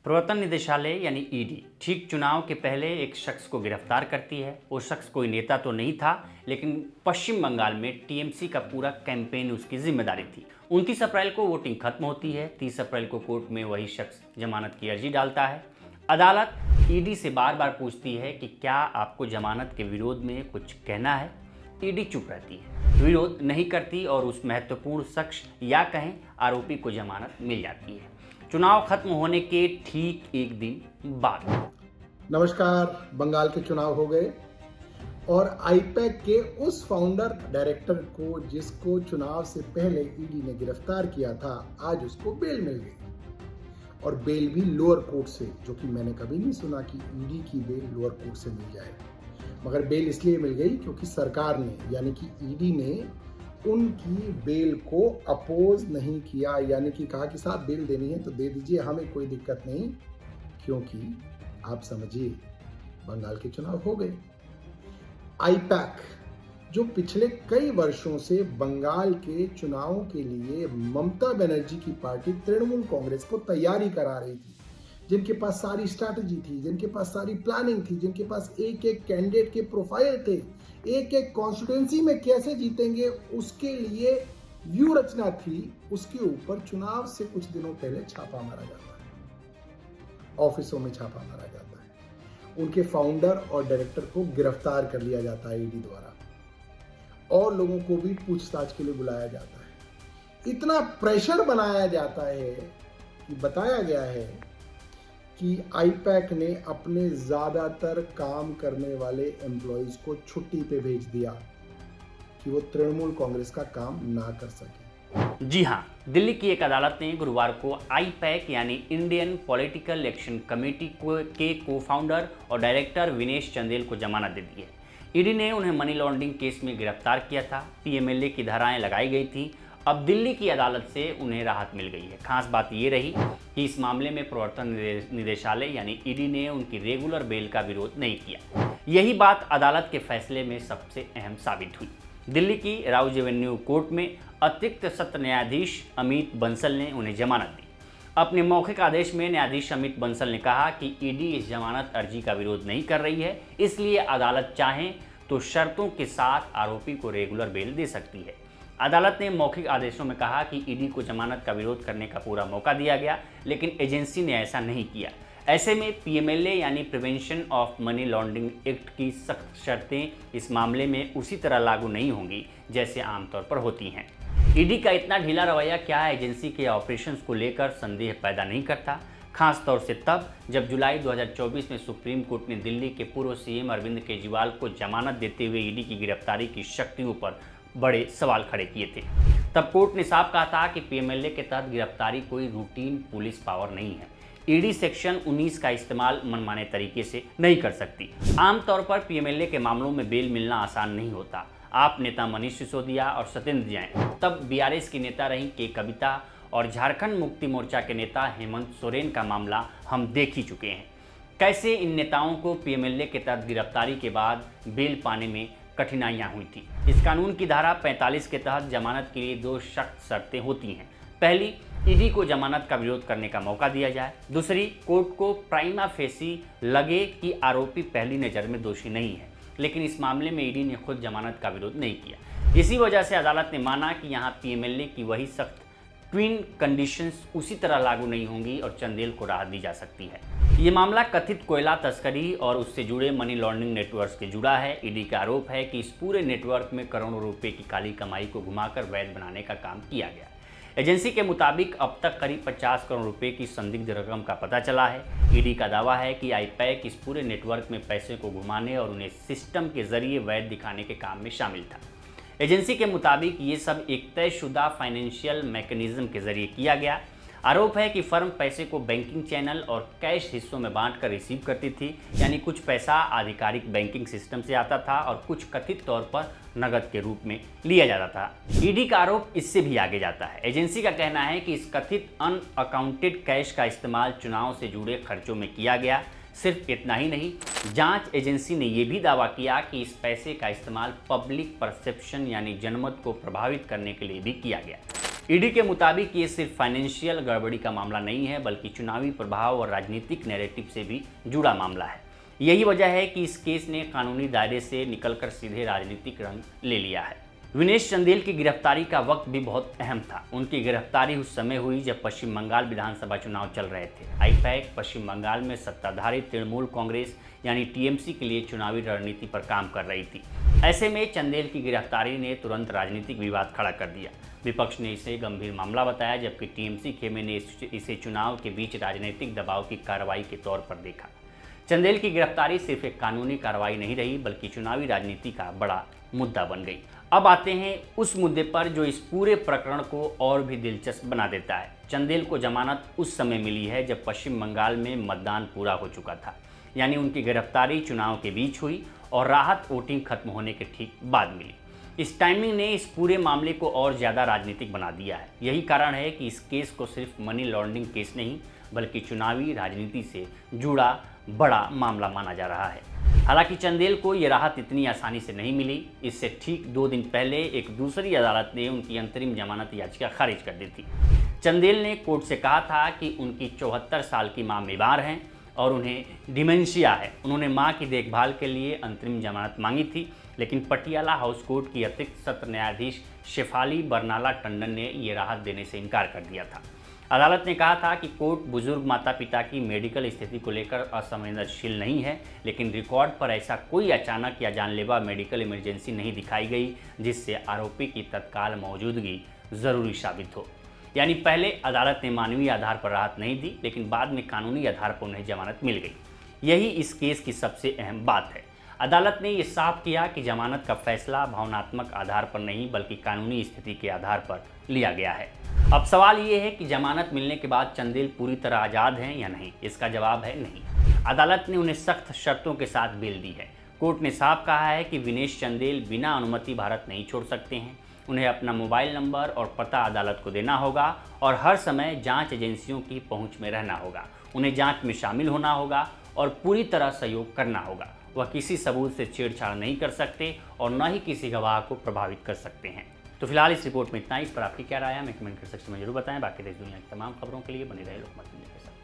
प्रवर्तन निदेशालय यानी ईडी ठीक चुनाव के पहले एक शख्स को गिरफ्तार करती है। वो शख्स कोई नेता तो नहीं था, लेकिन पश्चिम बंगाल में टीएमसी का पूरा कैंपेन उसकी जिम्मेदारी थी। 29 अप्रैल को वोटिंग खत्म होती है। 30 अप्रैल को कोर्ट में वही शख्स जमानत की अर्जी डालता है। अदालत ईडी से बार बार पूछती है कि क्या आपको जमानत के विरोध में कुछ कहना है। ईडी चुप रहती है, विरोध नहीं करती और उस महत्वपूर्ण शख्स या कहें आरोपी को जमानत मिल जाती है। चुनाव खत्म होने के ठीक एक दिन बाद। नमस्कार। बंगाल के चुनाव हो गए और आईपैक के उस फाउंडर डायरेक्टर को जिसको चुनाव से पहले ईडी ने गिरफ्तार किया था, आज उसको बेल मिल गई और बेल भी लोअर कोर्ट से, जो कि मैंने कभी नहीं सुना कि ईडी की बेल लोअर कोर्ट से मिल जाए। मगर बेल इसलिए मिल गई क्योंकि सरकार ने यानी कि ईडी ने उनकी बेल को अपोज नहीं किया, यानी कि कहा कि साहब बेल देनी है तो दे दीजिए, हमें कोई दिक्कत नहीं, क्योंकि आप समझिए बंगाल के चुनाव हो गए। आईपैक जो पिछले कई वर्षों से बंगाल के चुनावों के लिए ममता बनर्जी की पार्टी तृणमूल कांग्रेस को तैयारी करा रही थी, जिनके पास सारी स्ट्रैटेजी थी, जिनके पास सारी प्लानिंग थी, जिनके पास एक एक कैंडिडेट के प्रोफाइल थे, एक एक कॉन्स्टिट्यूएंसी में कैसे जीतेंगे उसके लिए व्यू रचना थी, उसके ऊपर चुनाव से कुछ दिनों पहले छापा मारा जाता है, ऑफिसों में छापा मारा जाता है, उनके फाउंडर और डायरेक्टर को गिरफ्तार कर लिया जाता है ईडी द्वारा और लोगों को भी पूछताछ के लिए बुलाया जाता है। इतना प्रेशर बनाया जाता है कि बताया गया है कि आईपैक ने अपने ज़्यादातर काम करने वाले एम्प्लॉइज को छुट्टी पे भेज दिया कि वो तृणमूल कांग्रेस का काम ना कर सके। जी हाँ, दिल्ली की एक अदालत ने गुरुवार को आईपैक यानी इंडियन पॉलिटिकल एक्शन कमेटी के को फाउंडर और डायरेक्टर विनेश चंदेल को जमानत दे दी है। ईडी ने उन्हें मनी लॉन्ड्रिंग केस में गिरफ्तार किया था। पीएमएलए की धाराएं लगाई गई थी। अब दिल्ली की अदालत से उन्हें राहत मिल गई है। खास बात ये रही कि इस मामले में प्रवर्तन निदेशालय यानी ईडी ने उनकी रेगुलर बेल का विरोध नहीं किया। यही बात अदालत के फैसले में सबसे अहम साबित हुई। दिल्ली की राउज एवेन्यू कोर्ट में अतिरिक्त सत्र न्यायाधीश अमित बंसल ने उन्हें जमानत दी। अपने मौखिक आदेश में न्यायाधीश अमित बंसल ने कहा कि ईडी इस जमानत अर्जी का विरोध नहीं कर रही है, इसलिए अदालत चाहे तो शर्तों के साथ आरोपी को रेगुलर बेल दे सकती है। अदालत ने मौखिक आदेशों में कहा कि ईडी को जमानत का विरोध करने का पूरा मौका दिया गया, लेकिन एजेंसी ने ऐसा नहीं किया। ऐसे में पीएमएलए यानी prevention of money laundering act की सख्त शर्तें इस मामले में उसी तरह लागू नहीं होंगी जैसे आमतौर पर होती हैं। ईडी का इतना ढीला रवैया क्या एजेंसी के ऑपरेशंस को लेकर संदेह पैदा नहीं करता, खास तौर से तब जब जुलाई 2024 में सुप्रीम कोर्ट ने दिल्ली के पूर्व सीएम अरविंद केजरीवाल को जमानत देते हुए ईडी की गिरफ्तारी की शक्तियों पर बड़े सवाल खड़े किए थे। तब कोर्ट ने साफ कहा था कि पीएमएलए के तहत गिरफ्तारी कोई रूटीन पुलिस पावर नहीं है। ईडी सेक्शन 19 का इस्तेमाल मनमाने तरीके से नहीं कर सकती। आमतौर पर पीएमएलए के मामलों में बेल मिलना आसान नहीं होता। आप नेता मनीष सिसोदिया और सत्येंद्र जैन, तब बीआरएस की नेता रही के कविता और झारखंड मुक्ति मोर्चा के नेता हेमंत सोरेन का मामला हम देख ही चुके हैं। कैसे इन नेताओं को पीएमएलए के तहत गिरफ्तारी के बाद बेल पाने में कठिनाइयां हुई थी। इस कानून की धारा 45 के तहत जमानत के लिए दो सख्त शर्तें होती हैं। पहली, ईडी को जमानत का विरोध करने का मौका दिया जाए। दूसरी, कोर्ट को प्राइमा फेसी लगे कि आरोपी पहली नज़र में दोषी नहीं है। लेकिन इस मामले में ईडी ने खुद जमानत का विरोध नहीं किया। इसी वजह से अदालत ने माना कि यहाँ पीएमएलए की वही सख्त ट्विन कंडीशंस उसी तरह लागू नहीं होंगी और चंदेल को राहत दी जा सकती है। ये मामला कथित कोयला तस्करी और उससे जुड़े मनी लॉन्ड्रिंग नेटवर्क से जुड़ा है। ईडी का आरोप है कि इस पूरे नेटवर्क में करोड़ों रुपए की काली कमाई को घुमाकर वैध बनाने का काम किया गया। एजेंसी के मुताबिक अब तक करीब 50 करोड़ रुपए की संदिग्ध रकम का पता चला है। ईडी का दावा है कि आईपैक इस पूरे नेटवर्क में पैसे को घुमाने और उन्हें सिस्टम के जरिए वैध दिखाने के काम में शामिल था। एजेंसी के मुताबिक ये सब एक तयशुदा फाइनेंशियल मैकेनिज्म के जरिए किया गया। आरोप है कि फर्म पैसे को बैंकिंग चैनल और कैश हिस्सों में बांटकर रिसीव करती थी, यानी कुछ पैसा आधिकारिक बैंकिंग सिस्टम से आता था और कुछ कथित तौर पर नकद के रूप में लिया जाता था। ईडी का आरोप इससे भी आगे जाता है। एजेंसी का कहना है कि इस कथित अनअकाउंटेड कैश का इस्तेमाल चुनाव से जुड़े खर्चों में किया गया। सिर्फ इतना ही नहीं, जांच एजेंसी ने यह भी दावा किया कि इस पैसे का इस्तेमाल पब्लिक परसेप्शन यानी जनमत को प्रभावित करने के लिए भी किया गया। ईडी के मुताबिक ये सिर्फ फाइनेंशियल गड़बड़ी का मामला नहीं है, बल्कि चुनावी प्रभाव और राजनीतिक नैरेटिव से भी जुड़ा मामला है। यही वजह है कि इस केस ने कानूनी दायरे से निकलकर सीधे राजनीतिक रंग ले लिया है। विनेश चंदेल की गिरफ्तारी का वक्त भी बहुत अहम था। उनकी गिरफ्तारी उस समय हुई जब पश्चिम बंगाल विधानसभा चुनाव चल रहे थे। आईपैक पश्चिम बंगाल में सत्ताधारी तृणमूल कांग्रेस यानी टीएमसी के लिए चुनावी रणनीति पर काम कर रही थी। ऐसे में चंदेल की गिरफ्तारी ने तुरंत राजनीतिक विवाद खड़ा कर दिया। विपक्ष ने इसे गंभीर मामला बताया, जबकि टीएमसी खेमे ने इसे चुनाव के बीच राजनीतिक दबाव की कार्रवाई के तौर पर देखा। चंदेल की गिरफ्तारी सिर्फ एक कानूनी कार्रवाई नहीं रही, बल्कि चुनावी राजनीति का बड़ा मुद्दा बन गई। अब आते हैं उस मुद्दे पर जो इस पूरे प्रकरण को और भी दिलचस्प बना देता है। चंदेल को जमानत उस समय मिली है जब पश्चिम बंगाल में मतदान पूरा हो चुका था, यानी उनकी गिरफ्तारी चुनाव के बीच हुई और राहत वोटिंग खत्म होने के ठीक बाद मिली। इस टाइमिंग ने इस पूरे मामले को और ज़्यादा राजनीतिक बना दिया है। यही कारण है कि इस केस को सिर्फ मनी लॉन्ड्रिंग केस नहीं, बल्कि चुनावी राजनीति से जुड़ा बड़ा मामला माना जा रहा है। हालांकि चंदेल को ये राहत इतनी आसानी से नहीं मिली। इससे ठीक 2 दिन पहले एक दूसरी अदालत ने उनकी अंतरिम जमानत याचिका खारिज कर दी थी। चंदेल ने कोर्ट से कहा था कि उनकी 74 साल की मां बीमार हैं और उन्हें डिमेंशिया है। उन्होंने मां की देखभाल के लिए अंतरिम जमानत मांगी थी, लेकिन पटियाला हाउस कोर्ट की अतिरिक्त सत्र न्यायाधीश शेफाली बरनाला टंडन ने ये राहत देने से इनकार कर दिया था। अदालत ने कहा था कि कोर्ट बुजुर्ग माता पिता की मेडिकल स्थिति को लेकर असंवेदनशील नहीं है, लेकिन रिकॉर्ड पर ऐसा कोई अचानक या जानलेवा मेडिकल इमरजेंसी नहीं दिखाई गई जिससे आरोपी की तत्काल मौजूदगी ज़रूरी साबित हो। यानी पहले अदालत ने मानवीय आधार पर राहत नहीं दी, लेकिन बाद में कानूनी आधार पर उन्हें जमानत मिल गई। यही इस केस की सबसे अहम बात है। अदालत ने ये साफ किया कि जमानत का फैसला भावनात्मक आधार पर नहीं, बल्कि कानूनी स्थिति के आधार पर लिया गया है। अब सवाल ये है कि जमानत मिलने के बाद चंदेल पूरी तरह आज़ाद हैं या नहीं। इसका जवाब है नहीं। अदालत ने उन्हें सख्त शर्तों के साथ बेल दी है। कोर्ट ने साफ कहा है कि विनेश चंदेल बिना अनुमति भारत नहीं छोड़ सकते हैं। उन्हें अपना मोबाइल नंबर और पता अदालत को देना होगा और हर समय जांच एजेंसियों की पहुंच में रहना होगा। उन्हें जांच में शामिल होना होगा और पूरी तरह सहयोग करना होगा। वह किसी सबूत से छेड़छाड़ नहीं कर सकते और न ही किसी गवाह को प्रभावित कर सकते हैं। तो फिलहाल इस रिपोर्ट में इतना ही। इस पर आपकी क्या राय है हमें कमेंट कर सेक्शन में जरूर बताएं। बाकी देश दुनिया की तमाम खबरों के लिए बने रहे लोकमत न्यूज़ के साथ।